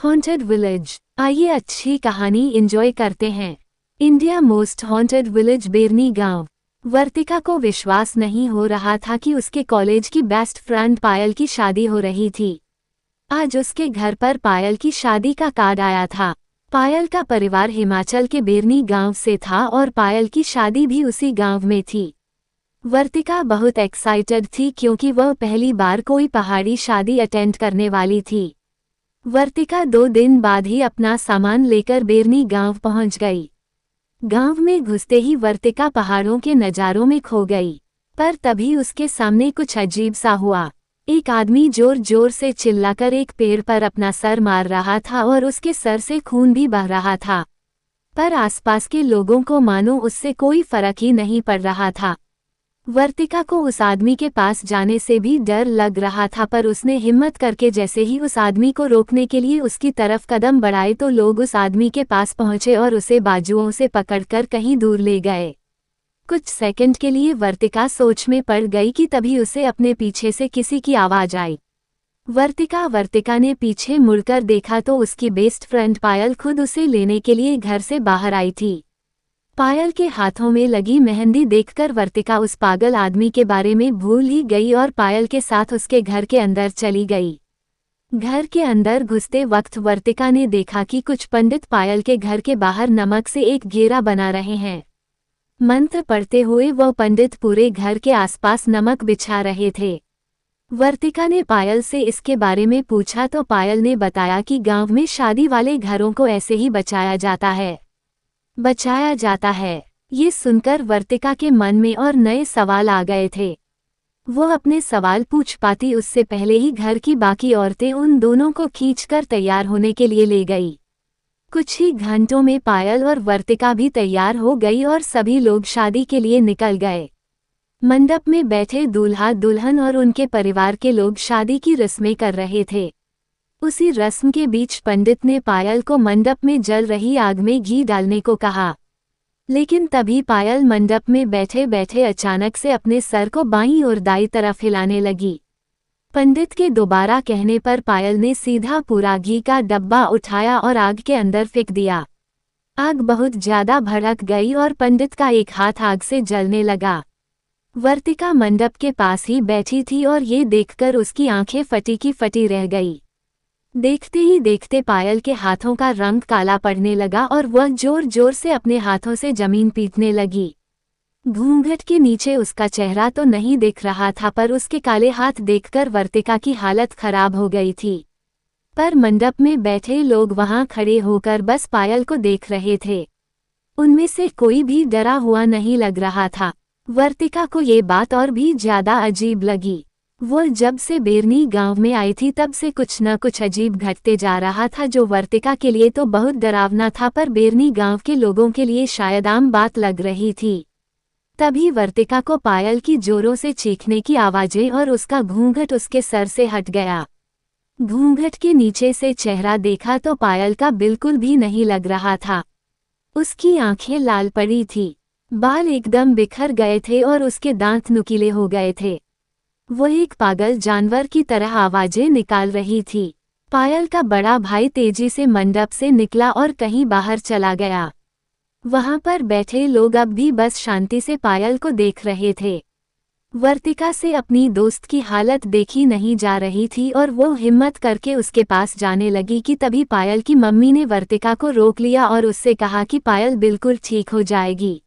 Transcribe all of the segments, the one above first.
Haunted village. आइए अच्छी कहानी एंजॉय करते हैं। इंडिया मोस्ट हॉन्टेड विलेज बेरनी गांव। वर्तिका को विश्वास नहीं हो रहा था कि उसके कॉलेज की बेस्ट फ्रेंड पायल की शादी हो रही थी। आज उसके घर पर पायल की शादी का कार्ड आया था। पायल का परिवार हिमाचल के बेरनी गांव से था और पायल की शादी भी उसी गांव में थी। वर्तिका बहुत एक्साइटेड थी क्योंकि वह पहली बार कोई पहाड़ी शादी अटेंड करने वाली थी। वर्तिका 2 दिन बाद ही अपना सामान लेकर बेरनी गांव पहुंच गई। गांव में घुसते ही वर्तिका पहाड़ों के नज़ारों में खो गई। पर तभी उसके सामने कुछ अजीब सा हुआ। एक आदमी जोर जोर से चिल्लाकर एक पेड़ पर अपना सर मार रहा था और उसके सर से खून भी बह रहा था। पर आसपास के लोगों को मानो उससे कोई फर्क ही नहीं पड़ रहा था। वर्तिका को उस आदमी के पास जाने से भी डर लग रहा था, पर उसने हिम्मत करके जैसे ही उस आदमी को रोकने के लिए उसकी तरफ कदम बढ़ाए तो लोग उस आदमी के पास पहुंचे और उसे बाजुओं से पकड़कर कहीं दूर ले गए। कुछ सेकंड के लिए वर्तिका सोच में पड़ गई कि तभी उसे अपने पीछे से किसी की आवाज आई। वर्तिका ने पीछे मुड़कर देखा तो उसकी बेस्ट फ्रेंड पायल खुद उसे लेने के लिए घर से बाहर आई थी। पायल के हाथों में लगी मेहंदी देखकर वर्तिका उस पागल आदमी के बारे में भूल ही गई और पायल के साथ उसके घर के अंदर चली गई। घर के अंदर घुसते वक्त वर्तिका ने देखा कि कुछ पंडित पायल के घर के बाहर नमक से एक घेरा बना रहे हैं। मंत्र पढ़ते हुए वह पंडित पूरे घर के आसपास नमक बिछा रहे थे। वर्तिका ने पायल से इसके बारे में पूछा तो पायल ने बताया कि गांव में शादी वाले घरों को ऐसे ही बचाया जाता है। ये सुनकर वर्तिका के मन में और नए सवाल आ गए थे। वो अपने सवाल पूछ पाती उससे पहले ही घर की बाकी औरतें उन दोनों को खींचकर तैयार होने के लिए ले गई। कुछ ही घंटों में पायल और वर्तिका भी तैयार हो गई और सभी लोग शादी के लिए निकल गए। मंडप में बैठे दूल्हा दुल्हन और उनके परिवार के लोग शादी की रस्में कर रहे थे। उसी रस्म के बीच पंडित ने पायल को मंडप में जल रही आग में घी डालने को कहा। लेकिन तभी पायल मंडप में बैठे बैठे अचानक से अपने सर को बाईं और दाईं तरफ हिलाने लगी। पंडित के दोबारा कहने पर पायल ने सीधा पूरा घी का डब्बा उठाया और आग के अंदर फेंक दिया। आग बहुत ज्यादा भड़क गई और पंडित का एक हाथ आग से जलने लगा। वर्तिका मंडप के पास ही बैठी थी और ये देखकर उसकी आंखें फटी की फटी रह गई। देखते ही देखते पायल के हाथों का रंग काला पड़ने लगा और वह जोर जोर से अपने हाथों से जमीन पीटने लगी। घूंघट के नीचे उसका चेहरा तो नहीं दिख रहा था, पर उसके काले हाथ देखकर वर्तिका की हालत खराब हो गई थी। पर मंडप में बैठे लोग वहां खड़े होकर बस पायल को देख रहे थे। उनमें से कोई भी डरा हुआ नहीं लग रहा था। वर्तिका को ये बात और भी ज्यादा अजीब लगी। वो जब से बेरनी गांव में आई थी तब से कुछ न कुछ अजीब घटते जा रहा था, जो वर्तिका के लिए तो बहुत डरावना था पर बेरनी गांव के लोगों के लिए शायद आम बात लग रही थी। तभी वर्तिका को पायल की जोरों से चीखने की आवाजें और उसका घूंघट उसके सर से हट गया। घूंघट के नीचे से चेहरा देखा तो पायल का बिल्कुल भी नहीं लग रहा था। उसकी आंखें लाल पड़ी थी, बाल एकदम बिखर गए थे और उसके दांत नुकीले हो गए थे। वो एक पागल जानवर की तरह आवाजें निकाल रही थी। पायल का बड़ा भाई तेजी से मंडप से निकला और कहीं बाहर चला गया। वहां पर बैठे लोग अब भी बस शांति से पायल को देख रहे थे। वर्तिका से अपनी दोस्त की हालत देखी नहीं जा रही थी और वो हिम्मत करके उसके पास जाने लगी कि तभी पायल की मम्मी ने वर्तिका को रोक लिया और उससे कहा कि पायल बिल्कुल ठीक हो जाएगी।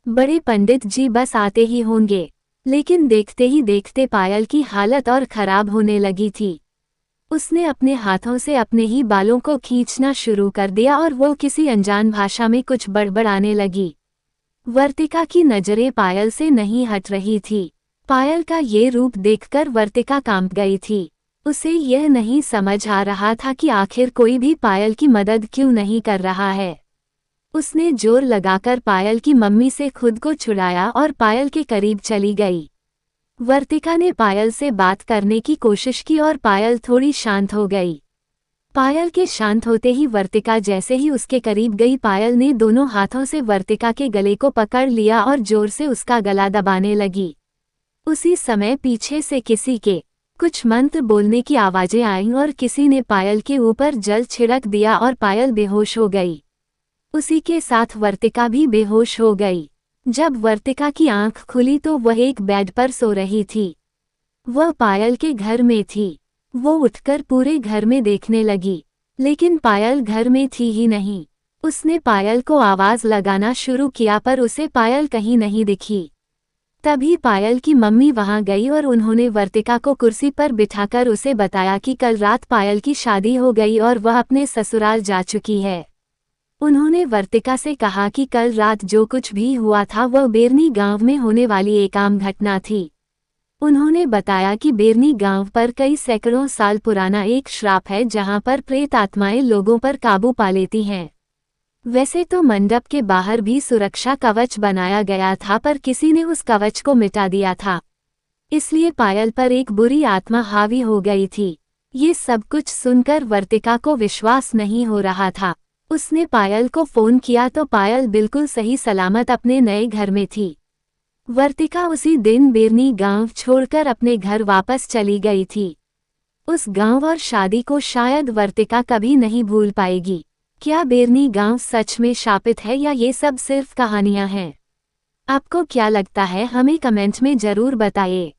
बड़े पंडित जी बस आते ही होंगे। लेकिन देखते ही देखते पायल की हालत और खराब होने लगी थी। उसने अपने हाथों से अपने ही बालों को खींचना शुरू कर दिया और वो किसी अनजान भाषा में कुछ बड़बड़ाने लगी। वर्तिका की नजरें पायल से नहीं हट रही थी। पायल का ये रूप देखकर वर्तिका कांप गई थी। उसे यह नहीं समझ आ रहा था कि आखिर कोई भी पायल की मदद क्यों नहीं कर रहा है। उसने जोर लगाकर पायल की मम्मी से खुद को छुड़ाया और पायल के करीब चली गई। वर्तिका ने पायल से बात करने की कोशिश की और पायल थोड़ी शांत हो गई। पायल के शांत होते ही वर्तिका जैसे ही उसके करीब गई, पायल ने दोनों हाथों से वर्तिका के गले को पकड़ लिया और जोर से उसका गला दबाने लगी। उसी समय पीछे से किसी के कुछ मंत्र बोलने की आवाजें आईं और किसी ने पायल के ऊपर जल छिड़क दिया और पायल बेहोश हो गई। उसी के साथ वर्तिका भी बेहोश हो गई। जब वर्तिका की आंख खुली तो वह एक बेड पर सो रही थी। वह पायल के घर में थी। वो उठकर पूरे घर में देखने लगी, लेकिन पायल घर में थी ही नहीं। उसने पायल को आवाज लगाना शुरू किया पर उसे पायल कहीं नहीं दिखी। तभी पायल की मम्मी वहां गई और उन्होंने वर्तिका को कुर्सी पर बिठाकर उसे बताया कि कल रात पायल की शादी हो गई और वह अपने ससुराल जा चुकी है। उन्होंने वर्तिका से कहा कि कल रात जो कुछ भी हुआ था वह बेरनी गांव में होने वाली एक आम घटना थी। उन्होंने बताया कि बेरनी गांव पर कई सैकड़ों साल पुराना एक श्राप है जहां पर प्रेत आत्माएं लोगों पर काबू पा लेती हैं। वैसे तो मंडप के बाहर भी सुरक्षा कवच बनाया गया था पर किसी ने उस कवच को मिटा दिया था, इसलिए पायल पर एक बुरी आत्मा हावी हो गई थी। ये सब कुछ सुनकर वर्तिका को विश्वास नहीं हो रहा था। उसने पायल को फोन किया तो पायल बिल्कुल सही सलामत अपने नए घर में थी। वर्तिका उसी दिन बेरनी गांव छोड़कर अपने घर वापस चली गई थी। उस गांव और शादी को शायद वर्तिका कभी नहीं भूल पाएगी। क्या बेरनी गांव सच में शापित है या ये सब सिर्फ कहानियां हैं? आपको क्या लगता है, हमें कमेंट में जरूर बताइए।